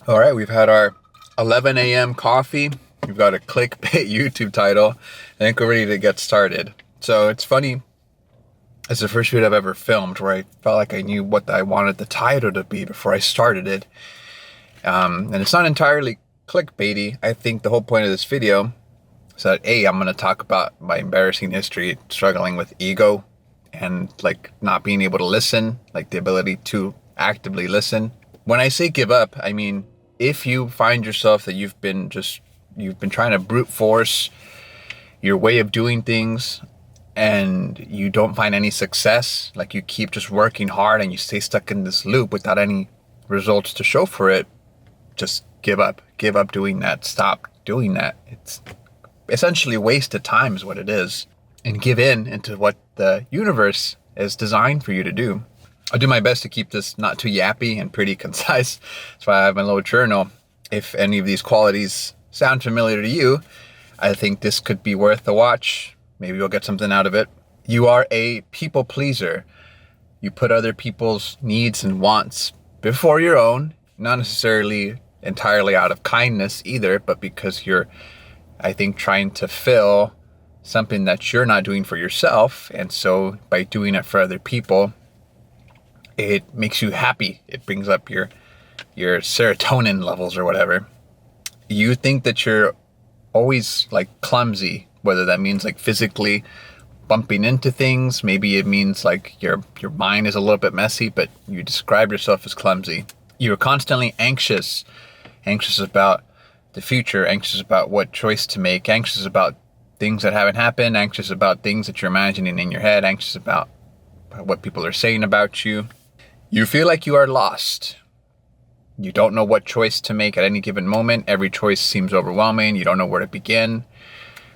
All right, we've had our 11 a.m. coffee. We've got a clickbait YouTube title. I think we're ready to get started. So it's funny. It's the first video I've ever filmed where I felt like I knew what I wanted the title to be before I started it. And it's not entirely clickbaity. I think the whole point of this video is that I'm going to talk about my embarrassing history struggling with ego and like not being able to listen, like the ability to actively listen. When I say give up, I mean, if you find yourself that you've been trying to brute force your way of doing things and you don't find any success, like you keep just working hard and you stay stuck in this loop without any results to show for it, just give up. Give up doing that. Stop doing that. It's essentially wasted time is what it is. And give in into what the universe is designed for you to do. I'll do my best to keep this not too yappy and pretty concise. That's why I have my little journal. If any of these qualities sound familiar to you, I think this could be worth a watch. Maybe you'll get something out of it. You are a people pleaser. You put other people's needs and wants before your own, not necessarily entirely out of kindness either, but because you're, I think, trying to fill something that you're not doing for yourself. And so by doing it for other people, it makes you happy. It brings up your serotonin levels or whatever. You think that you're always like clumsy, whether that means like physically bumping into things. Maybe it means like your mind is a little bit messy, but you describe yourself as clumsy. You're constantly anxious about the future, anxious about what choice to make, anxious about things that haven't happened, anxious about things that you're imagining in your head, anxious about what people are saying about you. You feel like you are lost. You don't know what choice to make at any given moment. Every choice seems overwhelming. You don't know where to begin,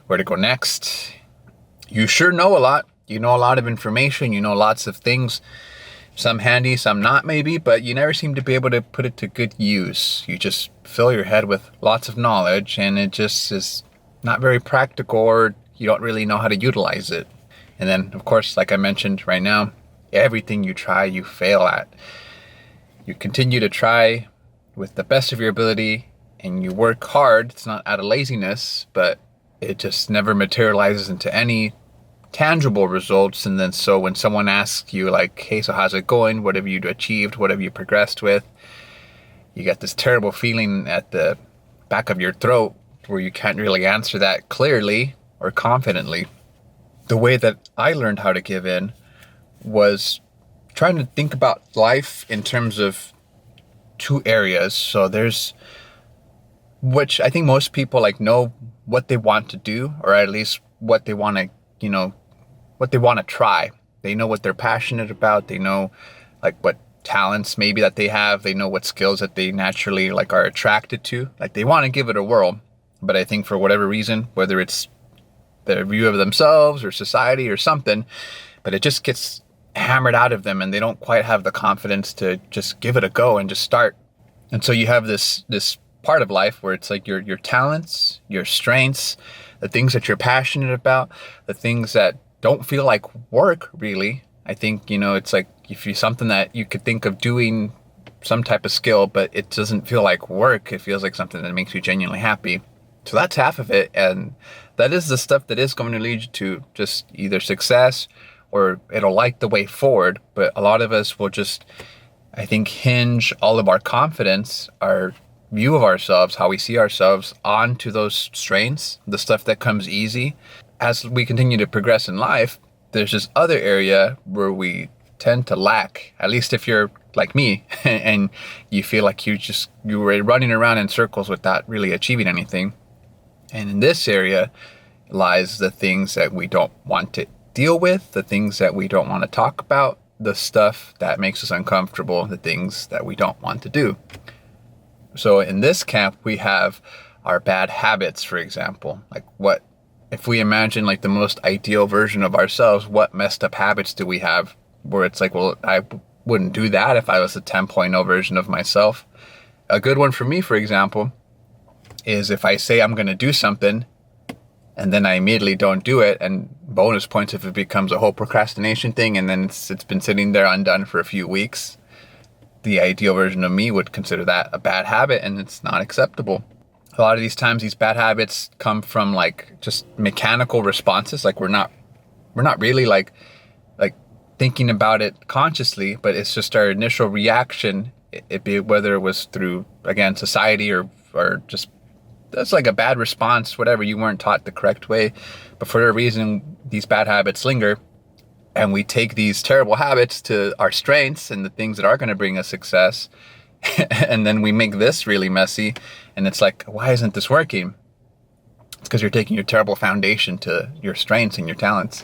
where to go next. You sure know a lot. You know a lot of information. You know lots of things. Some handy, some not maybe, but you never seem to be able to put it to good use. You just fill your head with lots of knowledge and it just is not very practical, or you don't really know how to utilize it. And then, of course, like I mentioned right now, everything you try, you fail at. You continue to try with the best of your ability and you work hard. It's not out of laziness, but it just never materializes into any tangible results. And then so when someone asks you like, hey, so how's it going? What have you achieved? What have you progressed with? You get this terrible feeling at the back of your throat where you can't really answer that clearly or confidently. The way that I learned how to give in was trying to think about life in terms of two areas. So there's, which I think most people like know what they want to do, or at least what they want to, what they want to try. They know what they're passionate about. They know like what talents maybe that they have. They know what skills that they naturally like are attracted to. Like they want to give it a whirl. But I think for whatever reason, whether it's their view of themselves or society or something, but it just gets hammered out of them and they don't quite have the confidence to just give it a go and just start. And so you have this part of life where it's like your talents, your strengths, the things that you're passionate about, the things that don't feel like work really. I think, it's like if you something that you could think of doing some type of skill, but it doesn't feel like work. It feels like something that makes you genuinely happy. So that's half of it. And that is the stuff that is going to lead you to just either success or it'll light the way forward. But a lot of us will just, I think, hinge all of our confidence, our view of ourselves, how we see ourselves onto those strengths, the stuff that comes easy. As we continue to progress in life, there's this other area where we tend to lack, at least if you're like me and you feel like you were running around in circles without really achieving anything. And in this area lies the things that we don't want to deal with, the things that we don't want to talk about, the stuff that makes us uncomfortable, the things that we don't want to do. So in this camp, we have our bad habits, for example. Like what, if we imagine like the most ideal version of ourselves, what messed up habits do we have where it's like, well, I wouldn't do that if I was a 10.0 version of myself. A good one for me, for example, is if I say I'm going to do something and then I immediately don't do it, and bonus points if it becomes a whole procrastination thing and then it's been sitting there undone for a few weeks. the ideal version of me would consider that a bad habit, and it's not acceptable. A lot of these times, these bad habits come from like just mechanical responses. Like we're not really like thinking about it consciously, but it's just our initial reaction. It be whether it was through, again, society or just that's like a bad response, whatever, you weren't taught the correct way, but for a reason these bad habits linger, and we take these terrible habits to our strengths and the things that are going to bring us success, and then we make this really messy, and it's like, why isn't this working? It's because you're taking your terrible foundation to your strengths and your talents.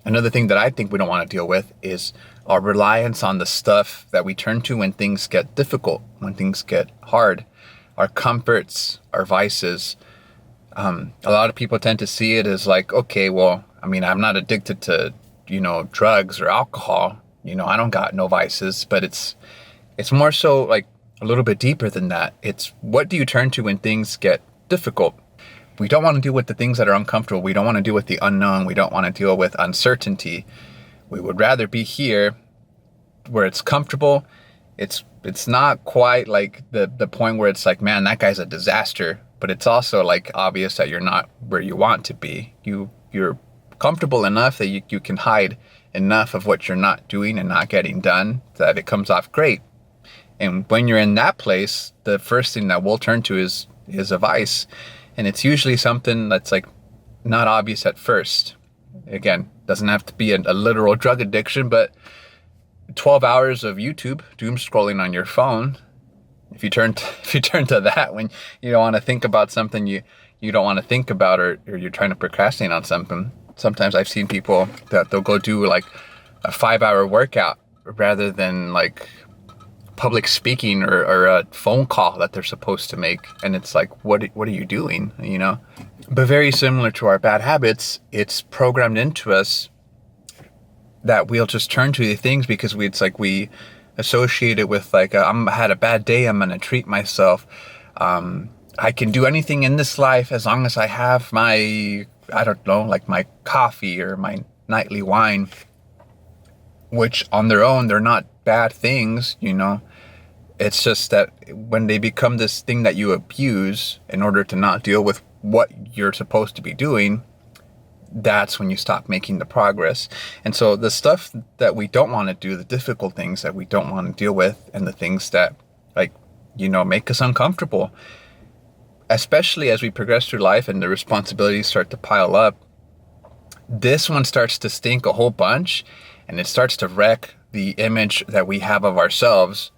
Another thing that I think we don't want to deal with is our reliance on the stuff that we turn to when things get difficult, when things get hard. Our comforts, our vices. A lot of people tend to see it as like, okay, well, I mean, I'm not addicted to, drugs or alcohol. I don't got no vices, but it's more so like a little bit deeper than that. It's what do you turn to when things get difficult? We don't want to deal with the things that are uncomfortable. We don't want to deal with the unknown. We don't want to deal with uncertainty. We would rather be here where it's comfortable. It's not quite like the point where it's like, man, that guy's a disaster. But it's also like obvious that you're not where you want to be. You're comfortable enough that you can hide enough of what you're not doing and not getting done that it comes off great. And when you're in that place, the first thing that we'll turn to is a vice. And it's usually something that's like not obvious at first. Again, doesn't have to be a literal drug addiction, but 12 hours of YouTube doom scrolling on your phone. If you turn to that when you don't want to think about something you don't want to think about, or you're trying to procrastinate on something. Sometimes I've seen people that they'll go do like a 5-hour workout rather than like public speaking or a phone call that they're supposed to make, and it's like, what are you doing? But very similar to our bad habits, it's programmed into us that we'll just turn to the things because we associate it with like, I had a bad day, I'm gonna treat myself. I can do anything in this life as long as I have my, I don't know, like my coffee or my nightly wine, which on their own, they're not bad things, It's just that when they become this thing that you abuse in order to not deal with what you're supposed to be doing, that's when you stop making the progress. And so the stuff that we don't want to do, the difficult things that we don't want to deal with, and the things that make us uncomfortable, especially as we progress through life and the responsibilities start to pile up, this one starts to stink a whole bunch, and it starts to wreck the image that we have of ourselves.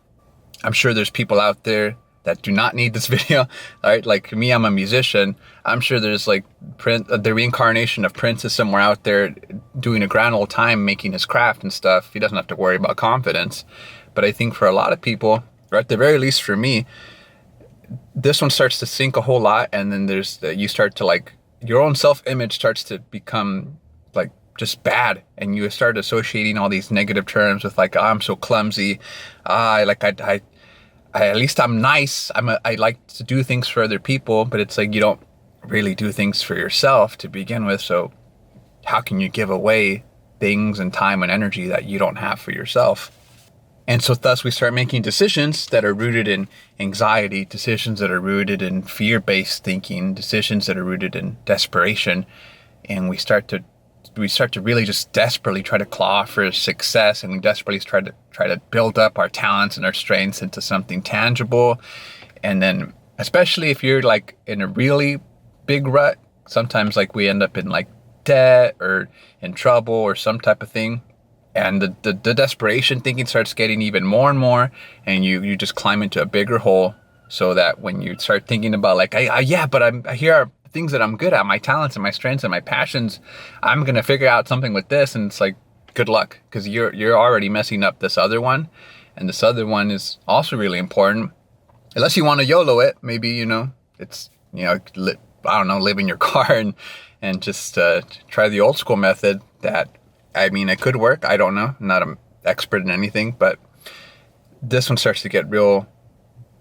I'm sure there's people out there that do not need this video, right? Like me, I'm a musician. I'm sure there's like the reincarnation of Prince is somewhere out there doing a grand old time making his craft and stuff. He doesn't have to worry about confidence. But I think for a lot of people, or at the very least for me, this one starts to sink a whole lot. And then you start to like, your own self-image starts to become like just bad, and you start associating all these negative terms with like, oh, I'm so clumsy. I at least I'm nice. I like to do things for other people, but it's like you don't really do things for yourself to begin with. So how can you give away things and time and energy that you don't have for yourself? And so thus we start making decisions that are rooted in anxiety, decisions that are rooted in fear-based thinking, decisions that are rooted in desperation. And we start to really just desperately try to claw for success, and we desperately try to build up our talents and our strengths into something tangible. And then especially if you're like in a really big rut, sometimes like we end up in like debt or in trouble or some type of thing. And the desperation thinking starts getting even more and more, and you just climb into a bigger hole, so that when you start thinking about like, here are things that I'm good at, my talents and my strengths and my passions, I'm going to figure out something with this. And it's like, good luck, because you're already messing up this other one. And this other one is also really important. Unless you want to YOLO it, maybe, it's, I don't know, live in your car and just try the old school method that, it could work. I don't know. I'm not an expert in anything, but this one starts to get real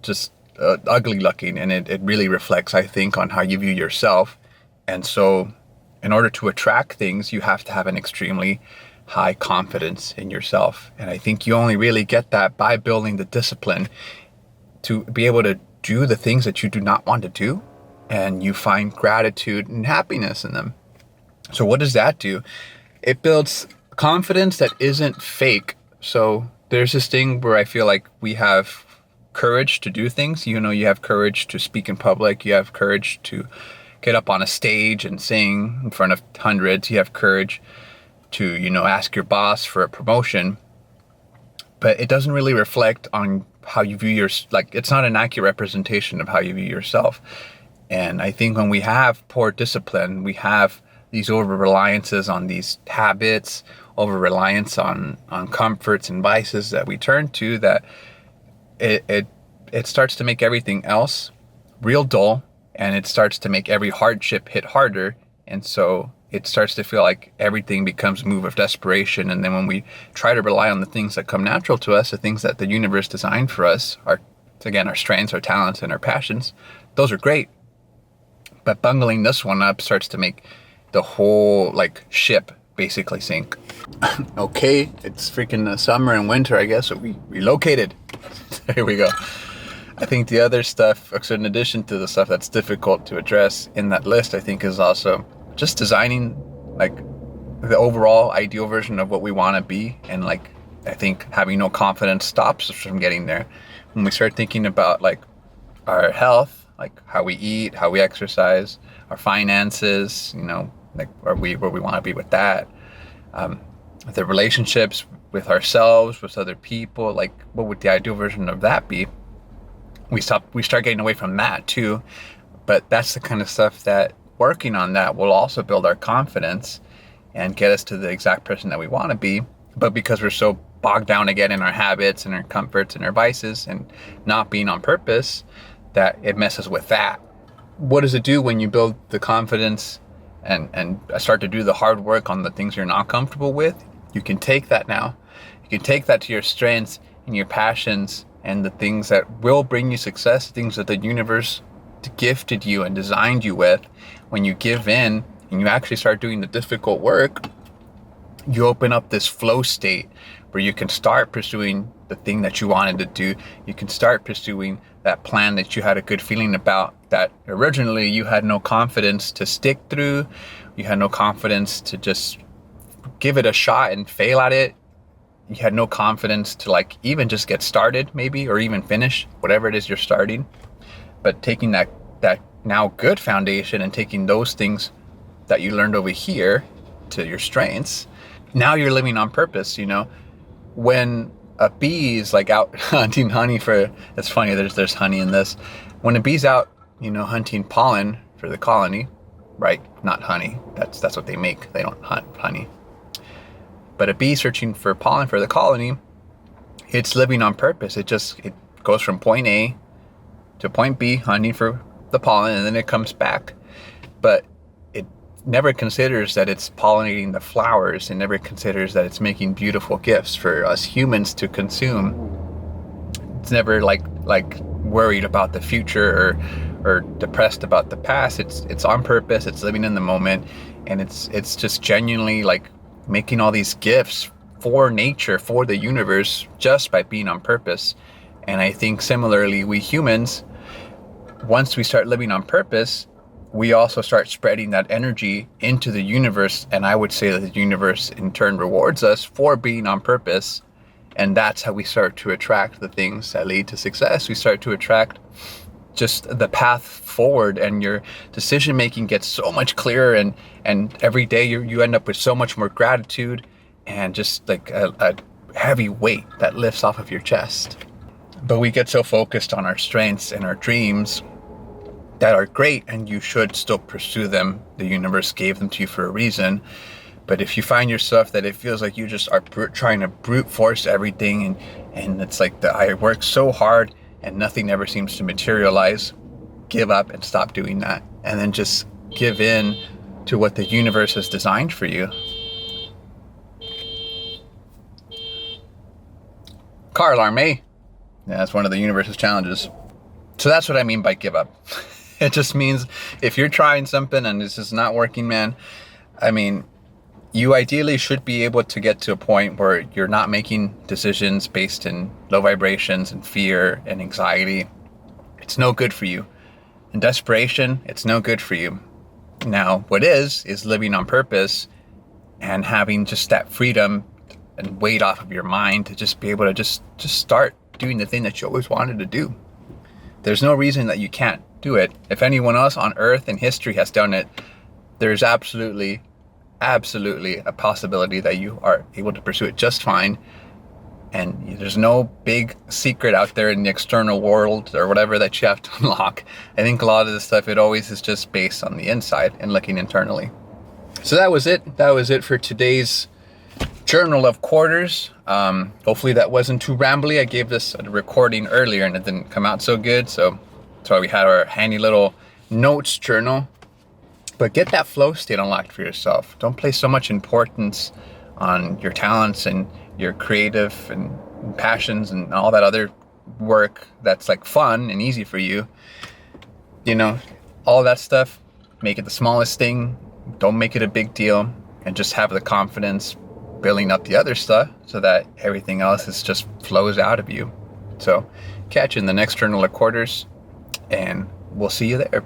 just ugly looking, and it really reflects, I think, on how you view yourself. And so in order to attract things, you have to have an extremely high confidence in yourself. And I think you only really get that by building the discipline to be able to do the things that you do not want to do, and you find gratitude and happiness in them. So what does that do? It builds confidence that isn't fake. So there's this thing where I feel like we have courage to do things. You know, you have courage to speak in public. You have courage to get up on a stage and sing in front of hundreds. You have courage to, ask your boss for a promotion. But it doesn't really reflect on how you view it's not an accurate representation of how you view yourself. And I think when we have poor discipline, we have these over-reliances on these habits, over-reliance on comforts and vices that we turn to, that it starts to make everything else real dull, and it starts to make every hardship hit harder. And so it starts to feel like everything becomes a move of desperation. And then when we try to rely on the things that come natural to us, the things that the universe designed for us, our strengths, our talents, and our passions, those are great. But bungling this one up starts to make the whole ship basically sink. Okay, it's freaking summer and winter, I guess, so we relocated. Here we go. I think the other stuff, so in addition to the stuff that's difficult to address in that list, I think is also just designing the overall ideal version of what we want to be. And I think having no confidence stops us from getting there. When we start thinking about our health, how we eat, how we exercise, our finances, where we want to be with that, the relationships with ourselves, with other people, what would the ideal version of that be? We start getting away from that too. But that's the kind of stuff that working on that will also build our confidence and get us to the exact person that we want to be. But because we're so bogged down again in our habits and our comforts and our vices and not being on purpose, that it messes with that. What does it do when you build the confidence and start to do the hard work on the things you're not comfortable with? You can take that now. You can take that to your strengths and your passions and the things that will bring you success, things that the universe gifted you and designed you with. When you give in and you actually start doing the difficult work, you open up this flow state where you can start pursuing the thing that you wanted to do. You can start pursuing that plan that you had a good feeling about, that originally you had no confidence to stick through. You had no confidence to just give it a shot and fail at it. You had no confidence to even just get started maybe, or even finish whatever it is you're starting. But taking that now good foundation and taking those things that you learned over here to your strengths, now you're living on purpose. When a bee is out hunting honey it's funny, there's honey in this. When a bee's out, hunting pollen for the colony, right? Not honey. That's what they make. They don't hunt honey. But a bee searching for pollen for the colony, it's living on purpose. It goes from point A to point B, hunting for the pollen, and then it comes back. But it never considers that it's pollinating the flowers. It never considers that it's making beautiful gifts for us humans to consume. It's never worried about the future or depressed about the past. It's on purpose. It's living in the moment, and it's just genuinely making all these gifts for nature, for the universe, just by being on purpose. And I think similarly, we humans, once we start living on purpose, we also start spreading that energy into the universe. And I would say that the universe in turn rewards us for being on purpose. And that's how we start to attract the things that lead to success. We start to attract just the path forward, and your decision making gets so much clearer, and every day you end up with so much more gratitude and just a heavy weight that lifts off of your chest. But we get so focused on our strengths and our dreams that are great, and you should still pursue them. The universe gave them to you for a reason. But if you find yourself that it feels like you just are trying to brute force everything, and it's I work so hard and nothing ever seems to materialize, give up and stop doing that. And then just give in to what the universe has designed for you. Car alarm, eh? Yeah, that's one of the universe's challenges. So that's what I mean by give up. It just means if you're trying something and this is not working, man, I mean, you ideally should be able to get to a point where you're not making decisions based in low vibrations and fear and anxiety. It's no good for you. And desperation, it's no good for you. Now, what is living on purpose and having just that freedom and weight off of your mind to just be able to just start doing the thing that you always wanted to do. There's no reason that you can't do it. If anyone else on earth in history has done it, there's absolutely a possibility that you are able to pursue it just fine. And there's no big secret out there in the external world or whatever that you have to unlock. I think a lot of this stuff, it always is just based on the inside and looking internally. So that was it. That was it for today's Journal of Quarters. Hopefully that wasn't too rambly. I gave this a recording earlier and it didn't come out so good. So that's why we had our handy little notes journal. But get that flow state unlocked for yourself. Don't place so much importance on your talents and your creative and passions and all that other work that's like fun and easy for you. You know, all that stuff, make it the smallest thing. Don't make it a big deal, and just have the confidence building up the other stuff so that everything else is just flows out of you. So catch you in the next Journal of Quarters, and we'll see you there.